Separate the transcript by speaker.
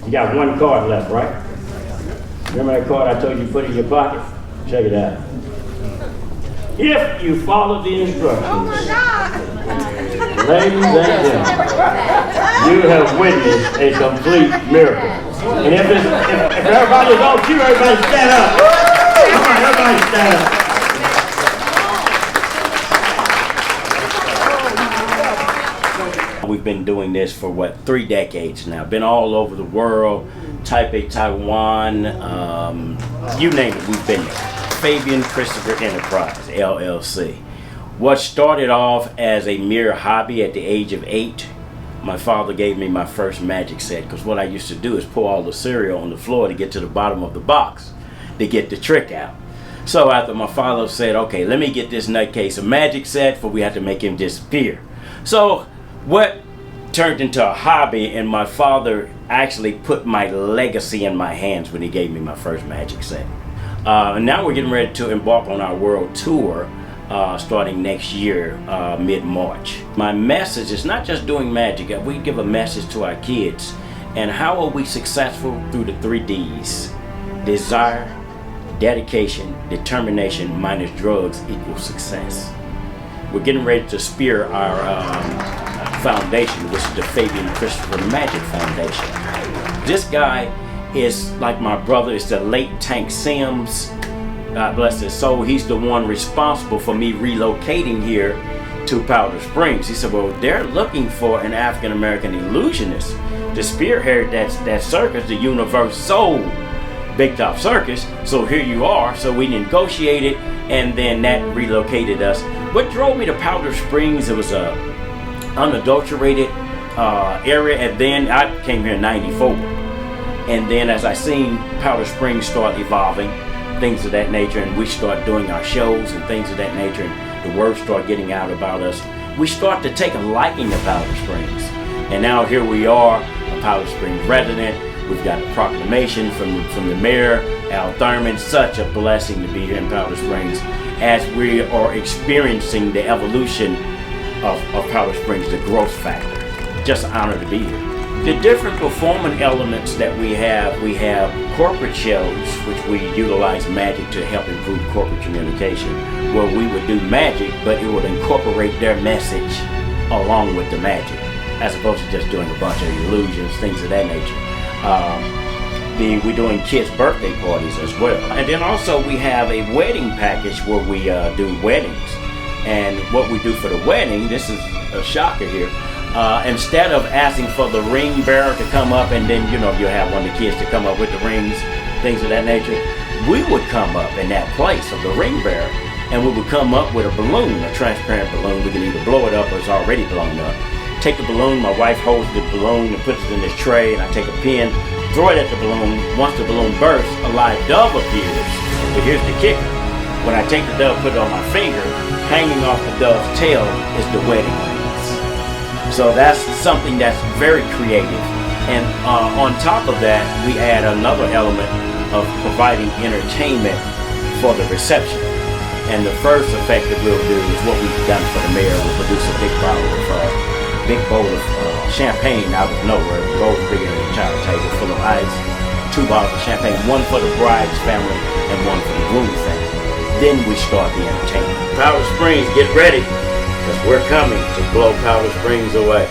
Speaker 1: You got one card left, right? Remember that card I told you to put in your pocket? Check it out. If you follow the instructions, ladies and gentlemen, you have witnessed a complete miracle. And if everybody's on cue, everybody stand up. Come on, everybody stand up. We've been doing this for 3 decades now. Been all over the world, Taipei, Taiwan, you name it, we've been there. Fabian Christopher Enterprise LLC. What started off as a mere hobby at the age of 8, my father gave me my first magic set, because what I used to do is pour all the cereal on the floor to get to the bottom of the box to get the trick out. So after my father said, okay, let me get this nutcase a magic set, for we have to make him disappear. So what turned into a hobby, and my father actually put my legacy in my hands when he gave me my first magic set. And now we're getting ready to embark on our world tour starting next year, mid-March. My message is not just doing magic. We give a message to our kids. And how are we successful? Through the 3 Ds. Desire, dedication, determination minus drugs equals success. We're getting ready to spear our foundation, which is the Fabian Christopher Magic Foundation. This guy is like my brother. It's the late Tank Sims. God bless his soul. He's the one responsible for me relocating here to Powder Springs. He said, well, they're looking for an African-American illusionist to spearhead that circus, the Universe Soul Big Top Circus. So here you are. So we negotiated, and then that relocated us. What drove me to Powder Springs, it was a unadulterated area, and then I came here in '94. And then as I seen Powder Springs start evolving, things of that nature, and we start doing our shows and things of that nature, and the word start getting out about us, we start to take a liking to Powder Springs. And now here we are, a Powder Springs resident. We've got a proclamation from the mayor, Al Thurman. Such a blessing to be here in Powder Springs as we are experiencing the evolution of Powder Springs, the growth factor. Just an honor to be here. The different performing elements that we have corporate shows, which we utilize magic to help improve corporate communication, where we would do magic, but it would incorporate their message along with the magic, as opposed to just doing a bunch of illusions, things of that nature. We're doing kids' birthday parties as well. And then also we have a wedding package where we do weddings. And what we do for the wedding, this is a shocker here, instead of asking for the ring bearer to come up, and then you have one of the kids to come up with the rings, things of that nature, we would come up in that place of the ring bearer, and we would come up with a balloon, a transparent balloon. We can either blow it up or it's already blown up. Take the balloon, my wife holds the balloon and puts it in this tray, and I take a pin, throw it at the balloon. Once the balloon bursts, a live dove appears. But here's the kicker. When I take the dove, put it on my finger, hanging off the dove's tail is the wedding rings. So that's something that's very creative. And on top of that, we add another element of providing entertainment for the reception. And the first effect that we'll do is what we've done for the mayor. We'll produce a big bowl of champagne out of nowhere. The bowl bigger than a child table, full of ice. 2 bottles of champagne, one for the bride's family and one for the groom's family. Then we start the entertainment. Powder Springs, get ready, because we're coming to blow Powder Springs away.